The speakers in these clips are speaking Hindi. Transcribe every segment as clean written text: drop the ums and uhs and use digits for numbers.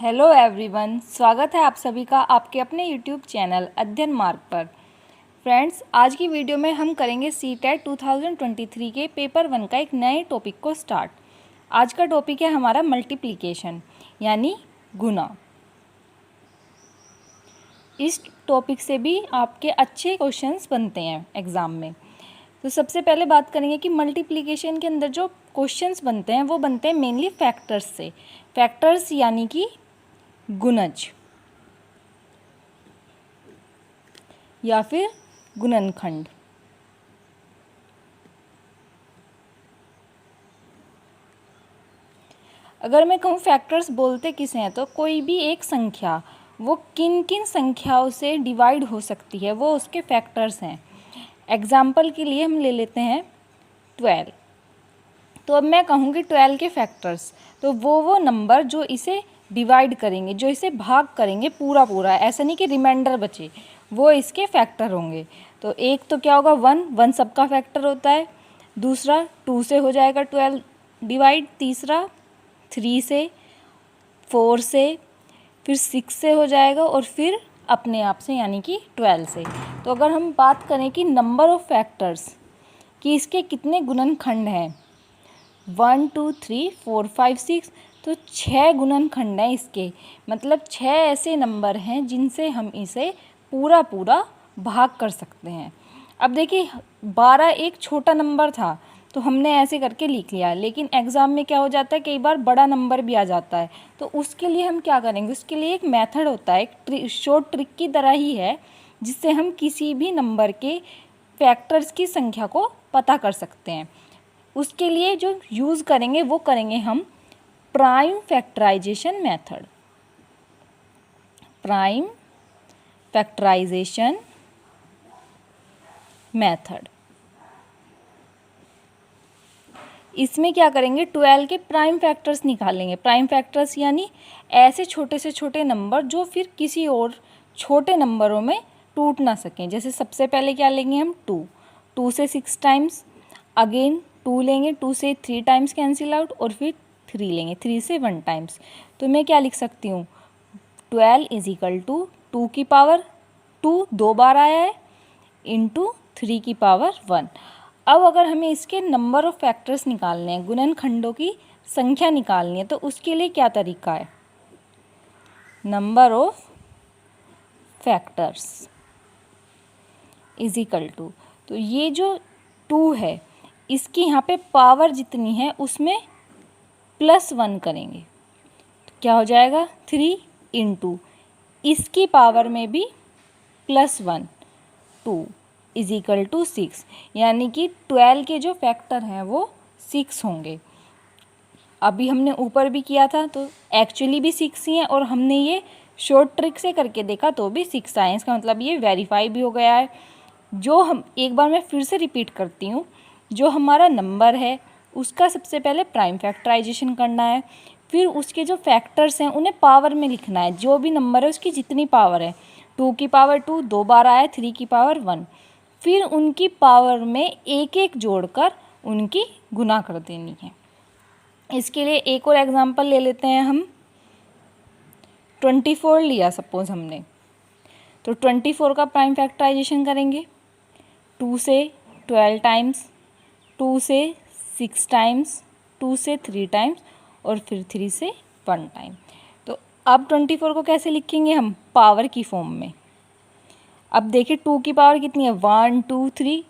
हेलो एवरीवन, स्वागत है आप सभी का आपके अपने यूट्यूब चैनल अध्ययन मार्ग पर। फ्रेंड्स, आज की वीडियो में हम करेंगे सीटेट 2023 के पेपर 1 का एक नए टॉपिक को स्टार्ट। आज का टॉपिक है हमारा मल्टीप्लिकेशन यानी गुना। इस टॉपिक से भी आपके अच्छे क्वेश्चंस बनते हैं एग्ज़ाम में। तो सबसे पहले बात करेंगे कि मल्टीप्लिकेशन के अंदर जो क्वेश्चंस बनते हैं वो बनते हैं मेनली फैक्टर्स से। फैक्टर्स यानी कि गुणज या फिर गुणनखंड। अगर मैं कहूँ फैक्टर्स बोलते किसे हैं, तो कोई भी एक संख्या वो किन किन संख्याओं से डिवाइड हो सकती है वो उसके फैक्टर्स हैं। एग्जाम्पल के लिए हम ले लेते हैं 12। तो अब मैं कहूँगी 12 के फैक्टर्स, तो वो नंबर जो इसे डिवाइड करेंगे, जो इसे भाग करेंगे पूरा पूरा, ऐसा नहीं कि रिमाइंडर बचे, वो इसके फैक्टर होंगे। तो एक तो क्या होगा 1 सबका फैक्टर होता है। दूसरा 2 से हो जाएगा 12 डिवाइड। तीसरा 3 से, 4 से, फिर 6 से हो जाएगा और फिर अपने आप से यानी कि 12 से। तो अगर हम बात करें कि नंबर ऑफ फैक्टर्स कि इसके कितने गुणनखंड हैं 1 2 3 4 5 6, तो 6 गुणनखंड हैं इसके। मतलब 6 ऐसे नंबर हैं जिनसे हम इसे पूरा पूरा भाग कर सकते हैं। अब देखिए 12 एक छोटा नंबर था तो हमने ऐसे करके लिख लिया, लेकिन एग्ज़ाम में क्या हो जाता है कई बार बड़ा नंबर भी आ जाता है। तो उसके लिए हम क्या करेंगे, उसके लिए एक मेथड होता है, एक शॉर्ट ट्रिक की तरह ही है, जिससे हम किसी भी नंबर के फैक्टर्स की संख्या को पता कर सकते हैं। उसके लिए जो यूज़ करेंगे वो करेंगे हम prime factorization method. Prime factorization method. इसमें क्या करेंगे 12 के प्राइम फैक्टर्स निकालेंगे। प्राइम फैक्टर्स यानी ऐसे छोटे से छोटे नंबर जो फिर किसी और छोटे नंबरों में टूट ना सकें। जैसे सबसे पहले क्या लेंगे हम 2 से 6 टाइम्स, अगेन 2 लेंगे, 2 से 3 टाइम्स कैंसिल आउट, और फिर 3 लेंगे, 3 से 1 टाइम्स। तो मैं क्या लिख सकती हूँ 12 इज इक्वल टू 2 की पावर 2 2 बार आया है इंटू 3 की पावर 1। अब अगर हमें इसके नंबर ऑफ फैक्टर्स निकालने हैं, गुणनखंडों की संख्या निकालनी है, तो उसके लिए क्या तरीका है, number of factors is equal to, तो ये जो 2 है इसकी यहाँ पे पावर जितनी है उसमें +1 करेंगे, तो क्या हो जाएगा 3 इंटू इसकी पावर में भी +1 2 इज इक्वल टू 6। यानी कि 12 के जो फैक्टर हैं वो 6 होंगे। अभी हमने ऊपर भी किया था तो एक्चुअली भी 6 ही हैं, और हमने ये शॉर्ट ट्रिक से करके देखा तो भी 6 आए। इसका मतलब ये वेरीफाई भी हो गया है। जो हम एक बार मैं फिर से रिपीट करती हूँ, जो हमारा नंबर है उसका सबसे पहले प्राइम फैक्टराइजेशन करना है, फिर उसके जो फैक्टर्स हैं उन्हें पावर में लिखना है। जो भी नंबर है उसकी जितनी पावर है, 2 की पावर 2 2 बार आया, 3 की पावर 1, फिर उनकी पावर में एक एक जोड़कर उनकी गुना कर देनी है। इसके लिए एक और एग्जांपल ले लेते हैं हम। 24 लिया सपोज हमने, तो 24 का प्राइम फैक्टराइजेशन करेंगे 2 से 12 टाइम्स, 2 से 6 टाइम्स, 2 से 3 टाइम्स और फिर 3 से 1 टाइम। तो अब 24 को कैसे लिखेंगे हम, पावर की फॉर्म में। अब देखिए 2 की पावर कितनी है 1 2 3,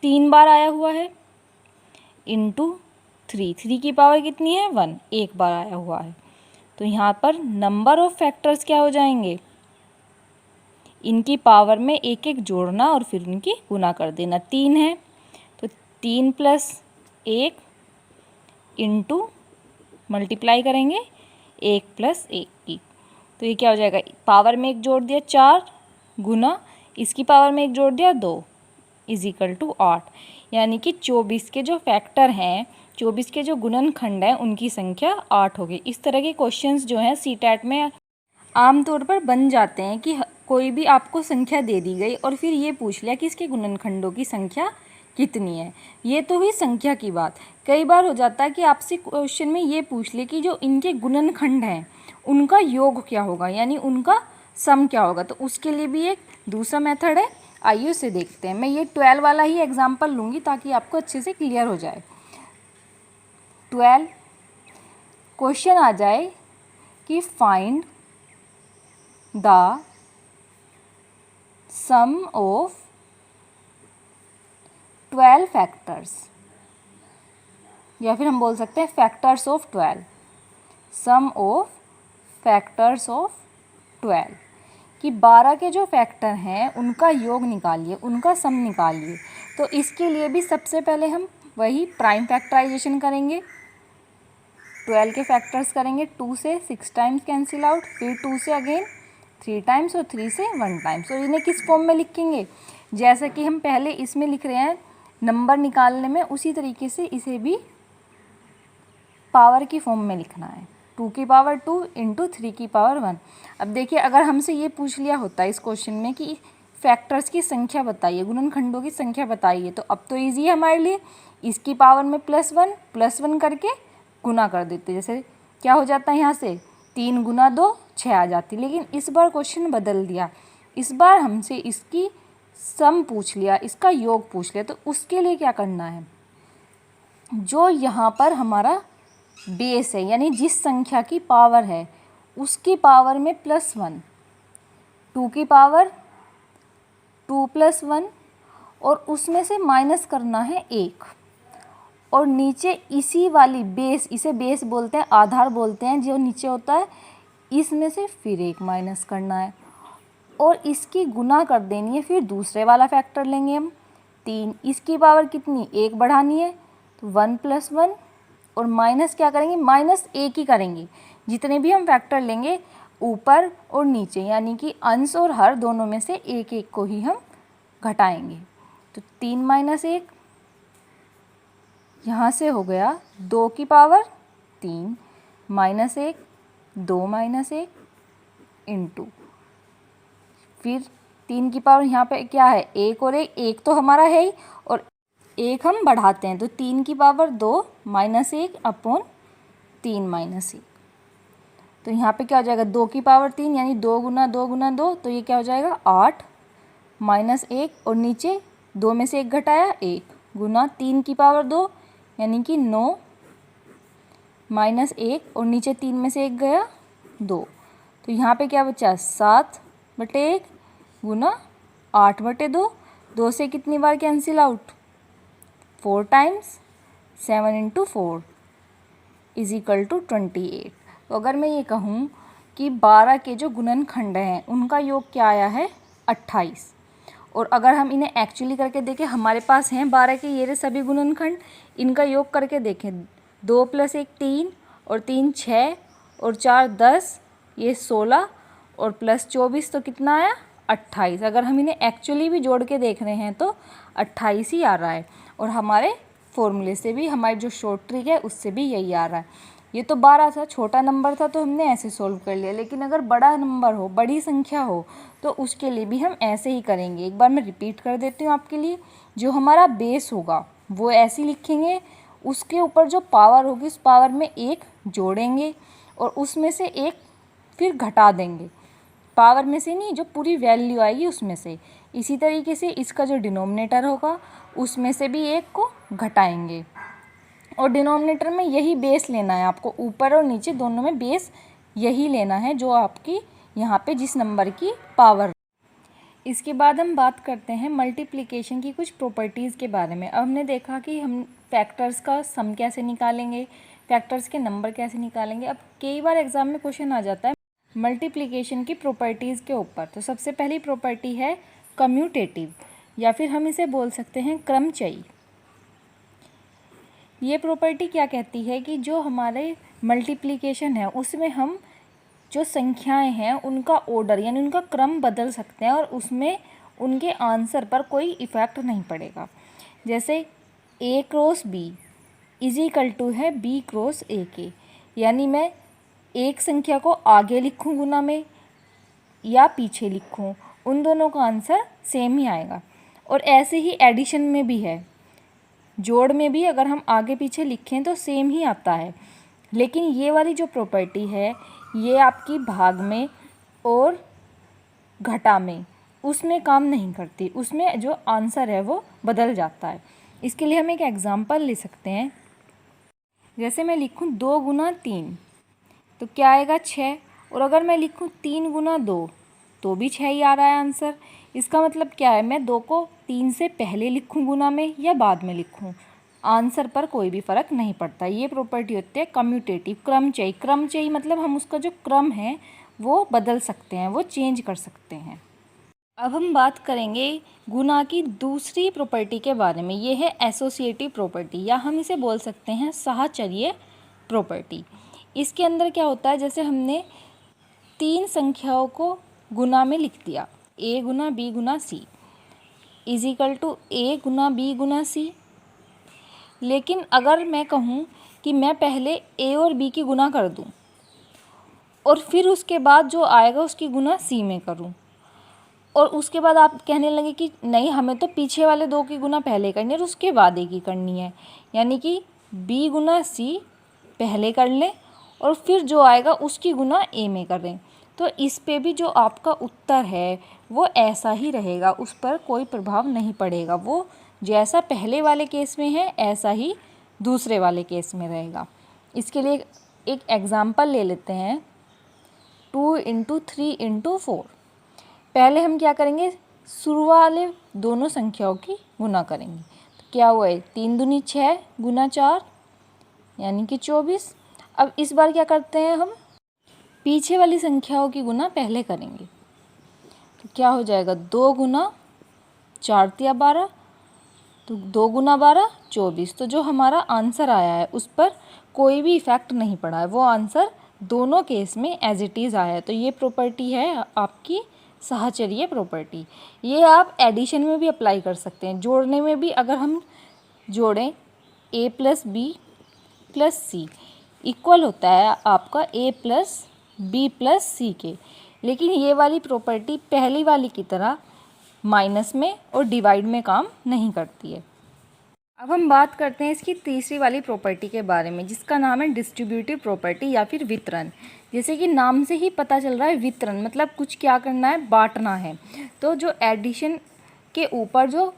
3 बार आया हुआ है, इंटू 3 की पावर कितनी है 1, एक बार आया हुआ है। तो यहाँ पर नंबर ऑफ फैक्टर्स क्या हो जाएंगे, इनकी पावर में एक एक जोड़ना और फिर इनकी गुना कर देना। 3 है तो 3 + 1 इंटू मल्टीप्लाई करेंगे 1 + 1 की, तो ये क्या हो जाएगा, पावर में एक जोड़ दिया 4 गुना इसकी पावर में एक जोड़ दिया 2 इज इक्वल टू 8। यानी कि 24 के जो फैक्टर हैं, 24 के जो गुणनखंड हैं उनकी संख्या 8 होगी। इस तरह के क्वेश्चंस जो हैं सीटेट में आमतौर पर बन जाते हैं कि कोई भी आपको संख्या दे दी गई और फिर ये पूछ लिया कि इसके गुणनखंडों की संख्या कितनी है। ये तो हुई संख्या की बात। कई बार हो जाता है कि आपसे क्वेश्चन में ये पूछ ले कि जो इनके गुणनखंड हैं उनका योग क्या होगा, यानी उनका सम क्या होगा। तो उसके लिए भी एक दूसरा मेथड है, आइए उसे देखते हैं। मैं ये 12 वाला ही एग्जाम्पल लूँगी ताकि आपको अच्छे से क्लियर हो जाए। 12 क्वेश्चन आ जाए कि find the sum of 12 factors, या फिर हम बोल सकते हैं factors of 12, sum of factors of 12, कि 12 के जो फैक्टर हैं उनका योग निकालिए, उनका सम निकालिए। तो इसके लिए भी सबसे पहले हम वही प्राइम फैक्टराइजेशन करेंगे, 12 के फैक्टर्स करेंगे, 2 से 6 टाइम्स कैंसिल आउट, फिर 2 से अगेन 3 टाइम्स और 3 से 1 टाइम्स। और इन्हें किस फॉर्म में लिखेंगे, जैसा कि हम पहले इसमें लिख रहे हैं नंबर निकालने में, उसी तरीके से इसे भी पावर की फॉर्म में लिखना है, 2 की पावर 2 इंटू 3 की पावर 1। अब देखिए, अगर हमसे ये पूछ लिया होता है इस क्वेश्चन में कि फैक्टर्स की संख्या बताइए, गुणनखंडों की संख्या बताइए, तो अब तो ईजी है हमारे लिए, इसकी पावर में +1 करके गुना कर देते। जैसे क्या हो जाता है, यहाँ से 3 गुना 2 6 आ जाती। लेकिन इस बार क्वेश्चन बदल दिया, इस बार हमसे इसकी सम पूछ लिया, इसका योग पूछ लिया। तो उसके लिए क्या करना है, जो यहाँ पर हमारा बेस है, यानी जिस संख्या की पावर है उसकी पावर में +1, 2 की पावर 2 + 1, और उसमें से माइनस करना है 1, और नीचे इसी वाली बेस, इसे बेस बोलते हैं, आधार बोलते हैं, जो नीचे होता है, इसमें से फिर 1 माइनस करना है और इसकी गुना कर देनी है। फिर दूसरे वाला फैक्टर लेंगे हम 3, इसकी पावर कितनी 1 बढ़ानी है, तो 1 + 1, और माइनस क्या करेंगे, -1 ही करेंगे। जितने भी हम फैक्टर लेंगे ऊपर और नीचे, यानी कि अंश और हर दोनों में से 1 को ही हम घटाएंगे। तो 3 - 1 यहाँ से हो गया 2 की पावर 3 -1 2 - 1 इंटू, फिर 3 की पावर यहाँ पे क्या है 1 और 1 तो हमारा है ही, और 1 हम बढ़ाते हैं, तो 3 की पावर 2 -1 अपॉन 3 - 1। तो यहाँ पे क्या हो जाएगा 2 की पावर 3, यानी 2 गुना 2 गुना 2, तो ये क्या हो जाएगा 8 -1, और नीचे 2 में से 1 घटाया 1, गुना 3 की पावर 2, यानी कि 9 -1, और नीचे 3 में से 1 गया 2, तो यहाँ पे क्या बचा 7/1 गुना 8/2, 2 से कितनी बार कैंसिल आउट 4 टाइम्स, 7 × 4 = 28। तो अगर मैं ये कहूँ कि 12 के जो गुणनखंड हैं उनका योग क्या आया है 28, और अगर हम इन्हें एक्चुअली करके देखें, हमारे पास हैं 12 के ये सभी गुणनखंड, इनका योग करके देखें, 2 + 1 3, और 3 6, और 4 10, ये 16, और +24 तो कितना आया 28। अगर हम इन्हें एक्चुअली भी जोड़ के देख रहे हैं तो 28 ही आ रहा है, और हमारे फॉर्मूले से भी, हमारी जो शॉर्ट ट्रिक है उससे भी यही आ रहा है। ये तो 12 था, छोटा नंबर था तो हमने ऐसे सोल्व कर लिया, लेकिन अगर बड़ा नंबर हो, बड़ी संख्या हो, तो उसके लिए भी हम ऐसे ही करेंगे। एक बार मैं रिपीट कर देती हूँ आपके लिए, जो हमारा बेस होगा वो ऐसे लिखेंगे, उसके ऊपर जो पावर होगी उस पावर में 1 जोड़ेंगे, और उसमें से 1 फिर घटा देंगे, पावर में से नहीं, जो पूरी वैल्यू आएगी उसमें से। इसी तरीके से इसका जो डिनोमिनेटर होगा उसमें से भी 1 को घटाएंगे, और डिनोमिनेटर में यही बेस लेना है आपको, ऊपर और नीचे दोनों में बेस यही लेना है जो आपकी यहाँ पे जिस नंबर की पावर। इसके बाद हम बात करते हैं मल्टीप्लिकेशन की कुछ प्रॉपर्टीज़ के बारे में। अब हमने देखा कि हम फैक्टर्स का सम कैसे निकालेंगे, फैक्टर्स के नंबर कैसे निकालेंगे। अब कई बार एग्जाम में क्वेश्चन आ जाता है मल्टीप्लिकेशन की प्रॉपर्टीज़ के ऊपर। तो सबसे पहली प्रॉपर्टी है कम्यूटेटिव, या फिर हम इसे बोल सकते हैं क्रमचयी। ये प्रॉपर्टी क्या कहती है कि जो हमारे मल्टीप्लिकेशन है उसमें हम जो संख्याएं हैं उनका ऑर्डर, यानी उनका क्रम बदल सकते हैं, और उसमें उनके आंसर पर कोई इफ़ेक्ट नहीं पड़ेगा। जैसे A × B = है B × AK, यानी मैं एक संख्या को आगे लिखूं गुना में या पीछे लिखूं, उन दोनों का आंसर सेम ही आएगा। और ऐसे ही एडिशन में भी है, जोड़ में भी अगर हम आगे पीछे लिखें तो सेम ही आता है। लेकिन ये वाली जो प्रॉपर्टी है ये आपकी भाग में और घटा में उसमें काम नहीं करती, उसमें जो आंसर है वो बदल जाता है। इसके लिए हम एक एग्जांपल ले सकते हैं। जैसे मैं लिखूं 2 गुना 3 तो क्या आएगा 6, और अगर मैं लिखूं 3 गुना 2 तो भी 6 ही आ रहा है आंसर। इसका मतलब क्या है, मैं 2 को 3 से पहले लिखूं गुना में या बाद में लिखूं, आंसर पर कोई भी फ़र्क नहीं पड़ता। ये प्रॉपर्टी होती है कम्यूटेटिव, क्रमचयी। क्रमचयी मतलब हम उसका जो क्रम है वो बदल सकते हैं, वो चेंज कर सकते हैं। अब हम बात करेंगे गुना की दूसरी प्रॉपर्टी के बारे में। ये है एसोसिएटिव प्रॉपर्टी, या हम इसे बोल सकते हैं साहचर्य प्रॉपर्टी। इसके अंदर क्या होता है, जैसे हमने 3 संख्याओं को गुना में लिख दिया, a गुना b गुना c is equal to a गुना b गुना c। लेकिन अगर मैं कहूँ कि मैं पहले a और b की गुना कर दूँ और फिर उसके बाद जो आएगा उसकी गुना c में करूँ, और उसके बाद आप कहने लगे कि नहीं, हमें तो पीछे वाले 2 की गुना पहले करनी है और उसके बाद a की करनी है, यानी कि b गुना c पहले कर लें और फिर जो आएगा उसकी गुना a में कर दें, तो इस पे भी जो आपका उत्तर है वो ऐसा ही रहेगा, उस पर कोई प्रभाव नहीं पड़ेगा। वो जैसा पहले वाले केस में है ऐसा ही दूसरे वाले केस में रहेगा। इसके लिए एक एग्ज़ाम्पल ले लेते हैं, 2 × 3 × 4। पहले हम क्या करेंगे, शुरू वाले दोनों संख्याओं की गुना करेंगे। तो क्या हुआ है, 3 दूनी 6 गुना 4 यानी कि 24। अब इस बार क्या करते हैं, हम पीछे वाली संख्याओं की गुना पहले करेंगे। तो क्या हो जाएगा, 2 गुना 4 × 12, तो 2 गुना 12 24। तो जो हमारा आंसर आया है उस पर कोई भी इफ़ेक्ट नहीं पड़ा है, वो आंसर दोनों केस में एज इट इज़ आया है। तो ये प्रॉपर्टी है आपकी साहचर्य प्रॉपर्टी। ये आप एडिशन में भी अप्लाई कर सकते हैं, जोड़ने में भी। अगर हम जोड़ें a + b + c इक्वल होता है आपका a + b + c के, लेकिन ये वाली प्रॉपर्टी पहली वाली की तरह माइनस में और डिवाइड में काम नहीं करती है। अब हम बात करते हैं इसकी तीसरी वाली प्रॉपर्टी के बारे में, जिसका नाम है डिस्ट्रीब्यूटिव प्रॉपर्टी या फिर वितरण। जैसे कि नाम से ही पता चल रहा है, वितरण मतलब कुछ क्या करना है, बांटना है। तो जो एडिशन के ऊपर जो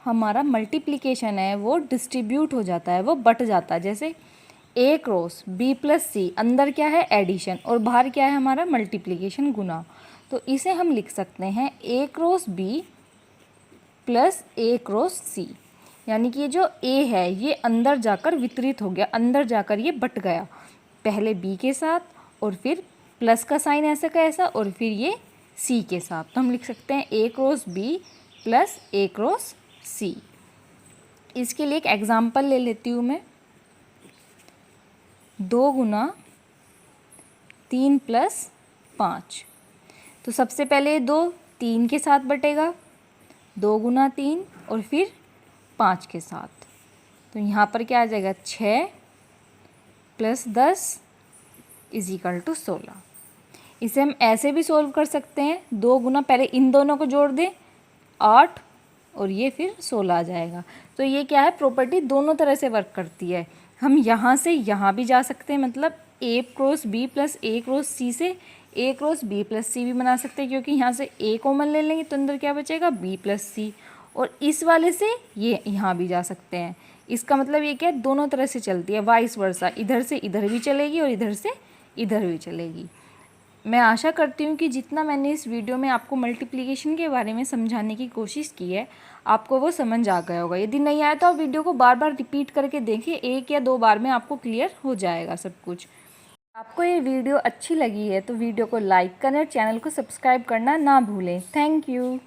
हमारा मल्टीप्लिकेशन है वो डिस्ट्रीब्यूट हो जाता है, वो बट जाता है। जैसे a क्रॉस b + c, अंदर क्या है एडिशन और बाहर क्या है हमारा मल्टीप्लिकेशन, गुना। तो इसे हम लिख सकते हैं a cross b + a cross c, यानी कि ये जो a है ये अंदर जाकर वितरित हो गया, अंदर जाकर ये बट गया, पहले b के साथ और फिर प्लस का साइन ऐसा का ऐसा और फिर ये c के साथ। तो हम लिख सकते हैं a cross b + a cross c। इसके लिए एक एग्ज़ाम्पल ले लेती हूँ मैं, 2 गुना 3 + 5। तो सबसे पहले 2 3 के साथ बटेगा, 2 गुना 3 और फिर 5 के साथ। तो यहाँ पर क्या आ जाएगा, 6 + 10 = 16। इसे हम ऐसे भी सोल्व कर सकते हैं, 2 गुना, पहले इन दोनों को जोड़ दें 8 और ये फिर 16 आ जाएगा। तो ये क्या है, प्रॉपर्टी दोनों तरह से वर्क करती है। हम यहाँ से यहाँ भी जा सकते हैं, मतलब a cross b + a cross c से a क्रॉस b + c भी बना सकते हैं, क्योंकि यहाँ से a कॉमन ले लेंगे तो अंदर क्या बचेगा, b + c। और इस वाले से ये यहाँ भी जा सकते हैं। इसका मतलब ये क्या है, दोनों तरह से चलती है, वाइस वर्सा, इधर से इधर भी चलेगी और इधर से इधर भी चलेगी। मैं आशा करती हूँ कि जितना मैंने इस वीडियो में आपको मल्टीप्लिकेशन के बारे में समझाने की कोशिश की है, आपको वो समझ आ गया होगा। यदि नहीं आया तो आप वीडियो को बार बार रिपीट करके देखिए, 1 या 2 बार में आपको क्लियर हो जाएगा सब कुछ। आपको ये वीडियो अच्छी लगी है तो वीडियो को लाइक करें और चैनल को सब्सक्राइब करना ना भूलें। Thank you.